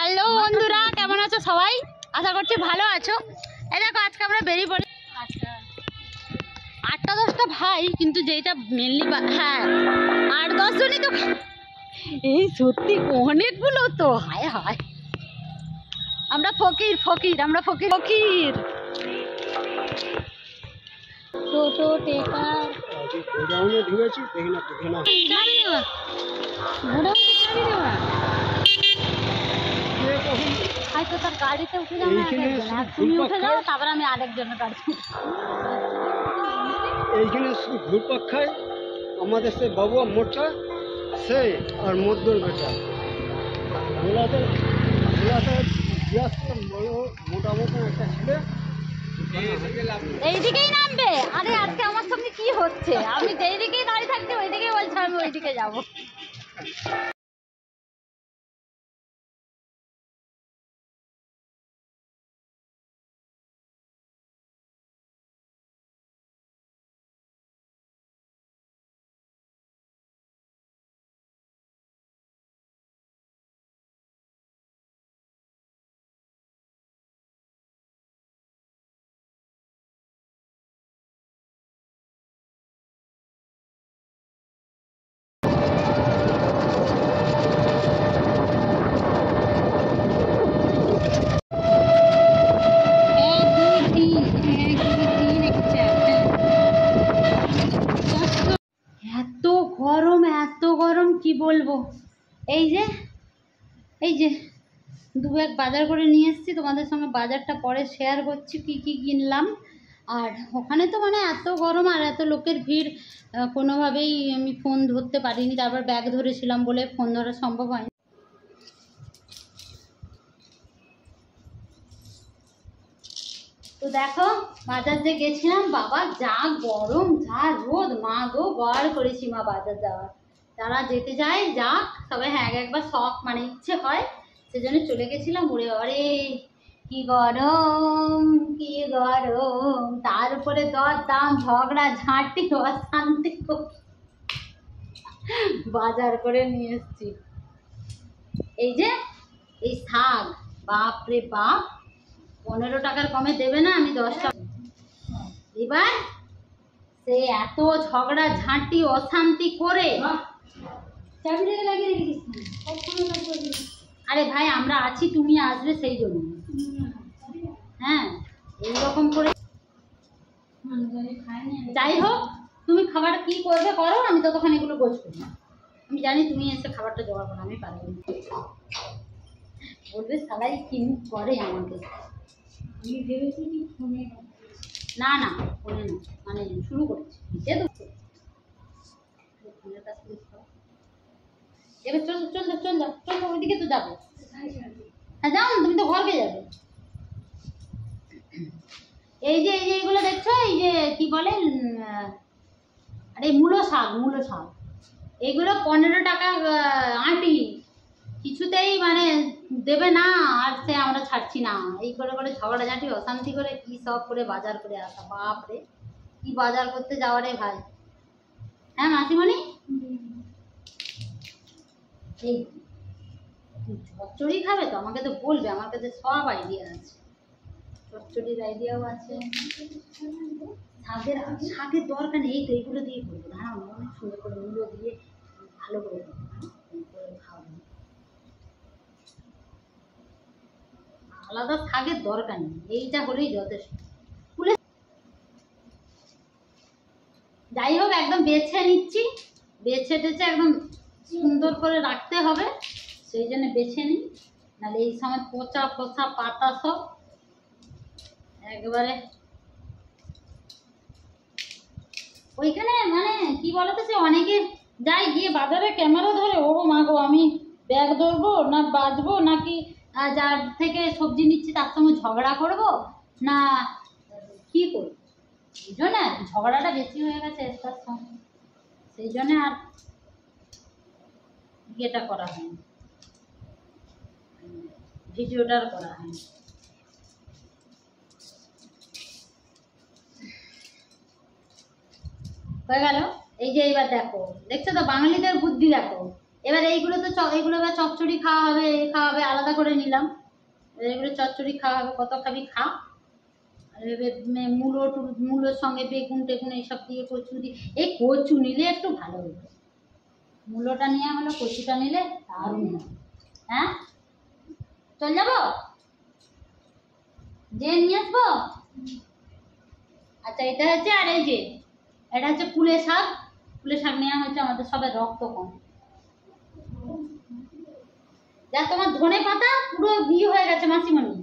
Hello বন্ধুরা, কেমন আছো সবাই? আশা করছি ভালো আছো। এই দেখো আজকে আমরা বেরিয়ে পড়ি 8টা-10টা ভাই, কিন্তু যেটা মেনলি হ্যাঁ 8-10 জনই তো। এই সত্যি অনেকগুলো তো, হায় হায়। আমরা ফকির ফকির আমরা ফকির ফকির টোটো টেকার গোডাউনে ঢুকেছি, দেখি না কোথাও না গাড়ি দেওয়া গোডাউনে গাড়ি দেওয়া হয়তো তার গাড়িতে উঠে যাবো। তুমি উঠে যাও, তারপর আমি আরেকজনের গাড়ি। এইখানে ঘুরপাক খায় আমাদের সে বাবুয়া মোটা সে আর মদ্দুর বেটা ওলাতে মোটা মোটা একটা ছেলে এইদিকেই নামবে। আরে আজকে আমার সঙ্গে কি হচ্ছে? আমি যেই দিকেই দাঁড়িয়ে থাকছি ওই দিকেই বলছি আমি ওইদিকে যাবো। এত গরম কি বলবো। এই যে দু ব্যাগ বাজার করে নিয়ে এসেছি, তোমাদের সঙ্গে বাজারটা পরে শেয়ার করছি কি কি কিনলাম। আর ওখানে তো মানে এত গরম আর এত লোকের ভিড়, কোনোভাবেই আমি ফোন ধরতে পারিনি। তারপর ব্যাগ ধরেছিলাম বলে ফোন ধরা সম্ভব হয়নি। তো দেখো বাজার যে গেছিলাম, বাবা যা গরম যা রোদ, মা গো বার করেছি মা বাজার যাওয়ার। যারা যেতে যায় যাক, তবে হ্যাঁ একবার শখ মানে ইচ্ছে হয়, সেজন্য চলে গেছিলাম। ওরে বাবারে কি গরম কি গরম, তার উপরে দর দাম ঝগড়া ঝাঁটি অশান্তি বাজার করে নিয়ে এসছি। এই যে এই শাক, বাপ রে বাপ, 15 টাকার কমে দেবে না, আমি 10 টাকা। এবার সে এত ঝগড়া ঝাঁটি অশান্তি করে। আরে ভাই আমরা আছি, তুমি আসবে সেই জন্য। হ্যাঁ এইরকম করে যাই হোক, তুমি খাবার কি করবে করো, আমি ততক্ষণ এগুলো গোছ করি। আমি জানি তুমি এসে খাবারটা জোগাড় করো, আমি পারবো না। বলবে সবাই কি করে আমাকে। আমি ভেবেছি কি ফোনে, না না ফোনে না, মানে শুরু করছি এবার চল চল চল যাও চল, ওইদিকে তো যাবে। হ্যাঁ যাও না, তুমি তো ঘরকে যাবে। এই যে এগুলো দেখছো, এই যে কি বলে, আরে মূলো শাক এগুলো 15 টাকা আঁটি, কিছুতেই মানে দেবে না। আর সে আমরা ছাড়ছি না, এই করে করে ঝগড়াঝাঁটি অশান্তি করে কি সব করে বাজার করে আসা। বাপ রে কি বাজার করতে যাওয়া রে ভাই। হ্যাঁ মাসিমণি, এই চচ্চড়ি খাবে তো আমাকে তো বলবে, আমার কাছে সব আইডিয়া আছে, চচ্চড়ির আইডিয়াও আছে। শাকের দরকার নেই, তো এইগুলো দিয়ে করবো। হ্যাঁ অনেক সুন্দর করে মূলো দিয়ে ভালো করে খাওয়াবো। আলাদা শাকের দরকার নেই, এইটা হলেই যথেষ্ট। যাই হোক একদম বেছে নিচ্ছি, বেছে টেছে একদম সুন্দর করে রাখতে হবে, সেই জন্য বেছে নিই। নাহলে এই সময় পচা পচা পাতা সব একবারে ওইখানে মানে কি বলতো, সে অনেকে যাই গিয়ে বাজারে ক্যামেরা ধরে, ও মা গো আমি ব্যাগ ধরবো না বাজবো, নাকি যার থেকে সবজি নিচ্ছি তার সঙ্গে ঝগড়া করব না কি করবো। এই জন্য ঝগড়াটা বেশি হয়ে গেছে তার সঙ্গে, সেই জন্য আর ইয়েটা করা হয়নি, ভিডিওটার করা হয়নি। হয়ে গেল। এই যে এইবার দেখো, দেখছো তো বাঙালিদের বুদ্ধি দেখো, এবার এইগুলো তো এইগুলো এবার চচ্চড়ি খাওয়া হবে, খাওয়া হবে, আলাদা করে নিলাম। এগুলো চচ্চড়ি খাওয়া হবে, কত খাবি খা। আর মূলোর সঙ্গে বেগুন টেগুন এইসব দিয়ে কচু দিয়ে, এই কচু নিলে একটু ভালো হতো। মূলোটা নিয়ে হলো, কচুটা নিলে দারুণ হবে। হ্যাঁ চল যাবো, যে নিয়ে আসবো। আচ্ছা এটা হচ্ছে, আর এই যে এটা হচ্ছে কুলে শাক। কুলে শাক নেওয়া হচ্ছে, আমাদের সবার রক্ত কম। যা তোমার ধনে পাতা পুরো হয়ে গেছে মাসিমণি,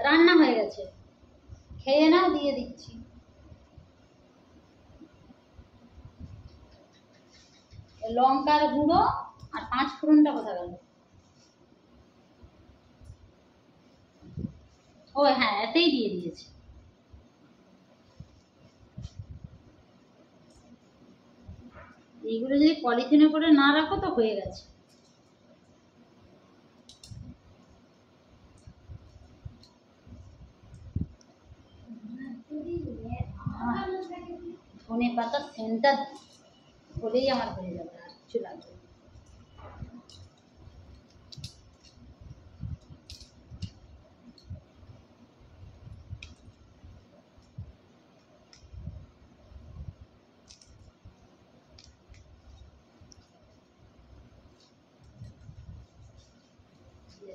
রান্না হয়ে গেছে, খেয়ে নাও, দিয়ে দিচ্ছি। লঙ্কার গুঁড়ো আর 5 ফোড়নটা কোথা গেল? ও হ্যাঁ, এতেই দিয়ে দিয়েছে। এইগুলো যদি পলিথিনে করে না রাখো তো হয়ে গেছে। ধনে পাতার সেন্টটা হলেই আমার হয়ে যাবে, আর কিছু লাগবে।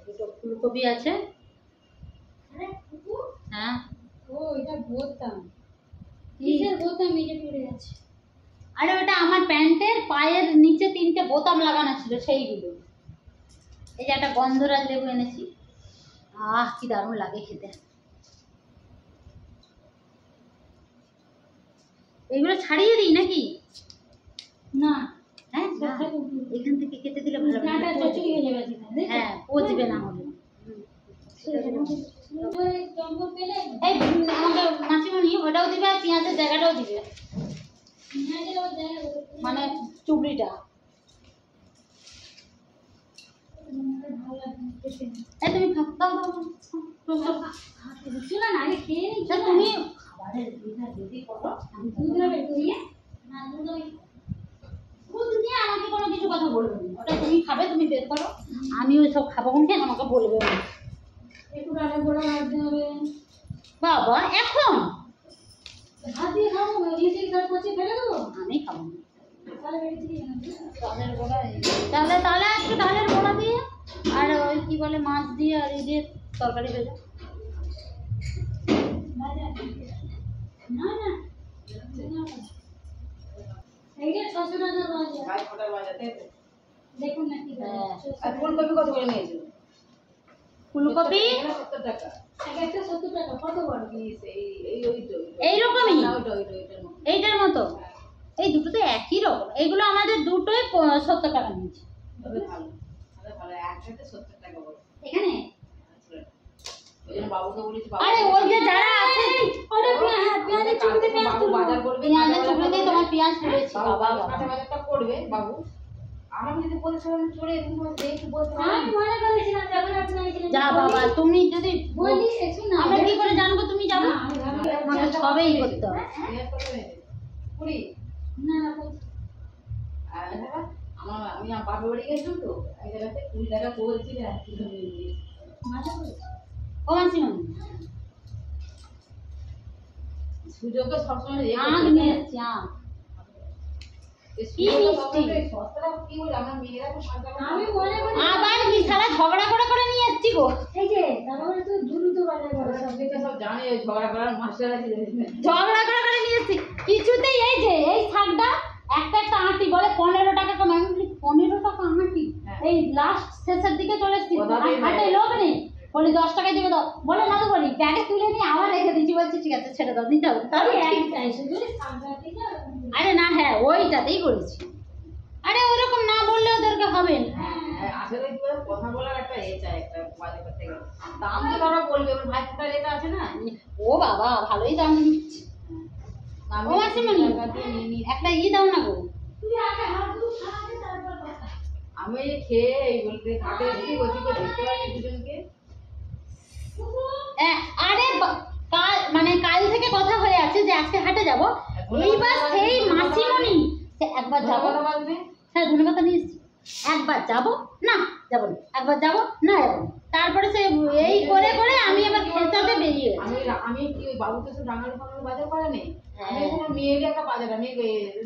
দুটো ফুলকপি আছে। হ্যাঁ ও এটা বোতাম, কিসের বোতাম এই যে পড়ে আছে? আরে ওটা আমার প্যান্টের পায়ের নিচে 3টে বোতাম লাগানো ছিল, সেইগুলো। এই যে একটা গন্ধরাজ লেবু এনেছি, আহ কি দারুণ লাগে খেতে। এগুলো ছাড়িয়ে দিই নাকি? না হ্যাঁ না, এখান থেকে কেটে দিলে ভালো কাটা হবে। চচড়ি হয়ে যাবে সেখানে। হ্যাঁ পচবে না হলে। জঙ্গল পেলে এই আমাকে মাসিমণি ওটাও দিবে, আর পেঁয়াজের জায়গাটাও দিবে, মানে চুবড়িটা। এই তুমি দাও দাও শোনা না, আগে খেয়ে নি। তুমি খাবারের যদি করো, আমি দুধ বের করিয়ে না দুধ নিয়ে আমাকে কোনো কিছু কথা বলবে না। ওটা তুমি খাবে, তুমি বের করো, আমি ওই সব খাবো কোনকে, আমাকে বলবে না। একটু রান্না বড় ভাজতে হবে। বাবা এখন ভাত দিয়ে খাবো, রিসে কাট করছে ফেলে দেবো। আমি খাবো না। তাহলে বেরিয়ে দিয়ে ডালের বড়া, তাহলে তাহলে একটু ডালের বড়া দিয়ে আর ওই কি বলে মাছ দিয়ে আর এই দিয়ে তরকারি ভেজে। না না এইটা 600 টাকা বাজে। ভাই কটা বাজাতে দেখুন না কি আর ফুলকপি কত করে নিয়েছো? ফুলকপি 70 টাকা। একটা 70 টাকা কত বড়? এইরকমই, না ওইটা ওইটার মতো। এইটার মতো। এই দুটো তো একই রকম। এইগুলো আমাদের দুটোই 70 টাকা নিয়েছে। তবে ভালো, তাহলে ভালো, একসাথে 70 টাকা বলো। এখানে ওই জন্য বাবুকে বলেছি, বাবু আরে ওই যে যারা আছে, ওটা পেঁয়াজের চুড়িতে পেঁয়াজ বাবু বাজার করবে, পেঁয়াজের চুড়িতেই তোমার পেঁয়াজ তুলেছি। বাবা বাবা বাবা কাঁচা বাজারটা করবে বাবু। আমি যদি বলতে আমি চলে তুমি একটু বলতে আমি মনে করেছিলাম যখন আপনি আইছিলেন যা বাবা, তুমি যদি বলি একটু না আমরা কি করে জানবো তুমি যাবে? না, আমি ভাবি মানে সবেই করতে হবে। পেঁয়াজ কত নেবে? 20। না না আর দেখো আমি আমার বাপের বাড়ি গেছিলাম তো, এই জায়গাতে 20 টাকা বলছিল আর কি নিয়ে নিয়েছি। মাথা করে ও মাসিমণি সুযোগকে সবসময় আগ নিয়ে এসছি, আগ। কি মিষ্টি সস্তা কি বলে আমরা মেয়েরা তো সাজা আমি মনে করি আবার কি সারা ঝগড়া করে নিয়ে এসছি গো। এই যে তারপরে তো দ্রুত বাজার করে সব সব জানে ওই ঝগড়া করার মাস্টার আছে ঝগড়া করে নিয়ে এসছি কিছুতেই। এই যে এই শাকটা একটা আঁটি বলে 15 টাকা কম। আমি বলি 15 টাকা আঁটি? এই লাস্ট শেষের দিকে চলে এসছি, হাটে লোক নেই, বলি 10 টাকায় দিবে দাও। বলে না তো, বলি ব্যাগে তুলে নিয়ে আবার রেখে দিচ্ছি। বলছি ঠিক আছে ছেড়ে দাও, নিতে হবে। তবে তাহলে একটাই শুধু সামনে থেকে আরে না, হ্যাঁ ওইটাতেই করেছি। আরে ওরকম না বললে ওদেরকে হবে না। হ্যাঁ আসলে কি বলে, কথা বলার একটা চাই, একটা বাজে করতে গেলে দাম তো তারা বলবে। ওর ভাই ফোটার এটা আছে না, ও বাবা ভালোই দাম নিচ্ছে। ও মাসিমণি একটা দাও না গো। তুই আগে হাত ধুয়ে খাওয়াতে তারপর কথা। আমি এই খেয়ে এই বলতে ঘাটে এসে ওদিকে দেখতে পাই দুজনকে। আরে মানে কাল থেকে কথা হয়ে আছে যে আজকে হাটে যাব। এইবার সেই মাসিমণি একবার যাবো। বাজবে হ্যাঁ ধন্যবাদ নিয়ে এসছি। একবার যাব না যাব না, একবার যাব না যাব না। তারপরে সে এই করে করে আমি আবার খেলতে বেরিয়ে গেছি। আমি কি ওই বাবুকে সব রাঙালি ফাঙালি বাজার করা নেই? হ্যাঁ। আমি কোনো মেয়েরই একটা বাজার, আমি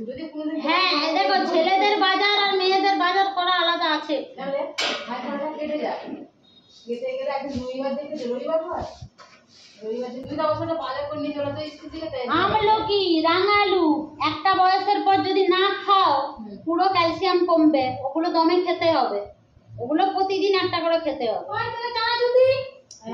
যদি কোনোদিন হ্যাঁ দেখো, ছেলেদের বাজার আর মেয়েদের বাজার করা আলাদা আছে। তাহলে মাঝখানটা কেটে যায়, কেটে গেলে একদিন রবিবার দেখেছে, রবিবার হয়, রবিবার দিন তুই তো অবশ্যই বাজার করে নিয়ে চলো তো স্কুল থেকে। তাই আমলকি, রাঙালু একটা বয়সের পর যদি না খাও পুরো ক্যালসিয়াম কমবে, ওগুলো দমে খেতে হবে, ওগুলো প্রতিদিন একটা করে খেতে হবে।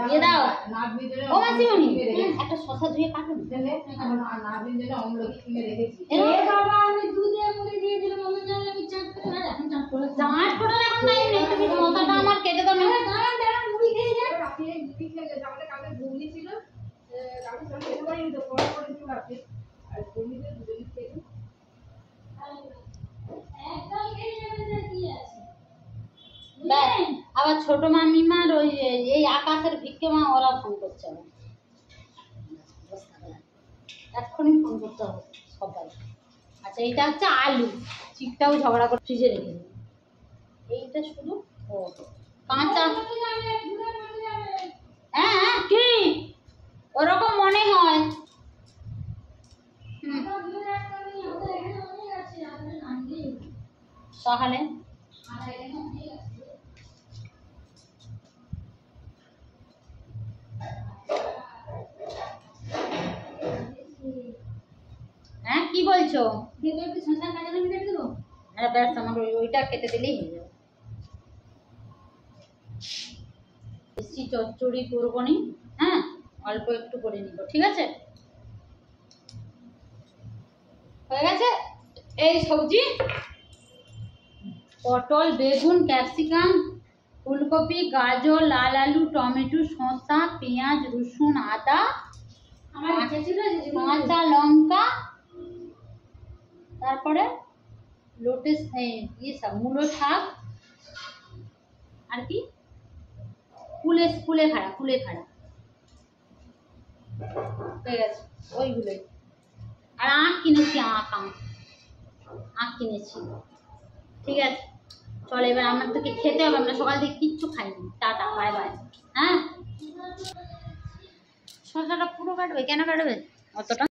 দিয়ে দাও। নাতনির জন্য ও মাসিমণি কিনে রেখেছি। একটা শসা ধুয়ে কাটুন। বুঝলে? এখন নাতনির জন্য অমলকি কিনে রেখেছি। এ বাবা আমি দুধে মুড়ি দিয়ে দিলাম, আমি জানলে আমি চাট করে এখন চাট করে চাট করার এখন টাইম নেই, তুমি শসাটা আমার কেটে দাও না। দাঁড়ান দাঁড়ান মুড়ি খেয়ে যান। রাতে এই মুড়ি খেয়ে গেছে, আমাদের কালকে ঘুগনি ছিল, কালকে সব খেতে পারিনি তো, পরে করে একটু রাতে আর ঘুগনিতে দুজনে খেয়ে নিই। একদম খেয়ে যাবেন না, কি আছে ব্যাস, আবার ছোট মামিমার ওই এই আকাশের ভিক্ষে মা ওরা ফোন করছে আমার। এক্ষুনি ফোন করতে হবে সবাই। আচ্ছা এইটা হচ্ছে আলু, চিকটাও ঝগড়া করে ফ্রিজে রেখে দিই। এইটা শুধু ও কাঁচা। হ্যাঁ হ্যাঁ কি ওরকম মনে হয়। হুম, তাহলে হ্যাঁ কি বলছো? হ্যাঁ ব্যাস, আমাকে ওইটা কেটে দিলেই হয়ে যাবে। বেশি চচ্চড়ি করবো নি, হ্যাঁ অল্প একটু করে নিব, ঠিক আছে? হয়ে গেছে এই সবজি। পটল, বেগুন, ক্যাপসিকাম, ফুলকপি, গাজর, লাল আলু, টমেটো, শসা, পেঁয়াজ, রসুন, আদা, আমার ইচ্ছে ছিল যে কাঁচা লঙ্কা, তারপরে লোটে ইয়ে শাক, মূলো শাক, আর কি কুলে খাড়া হয়ে গেছে ওইগুলোই। আর আখ কিনেছি, আখ কিনেছি, ঠিক আছে? চলো এবার আমার তোকে খেতে হবে, আমরা সকাল থেকে কিচ্ছু খাইনি। Tata bye bye. হ্যাঁ শসাটা পুরো কাটবে, কেন কাটবে অতটা?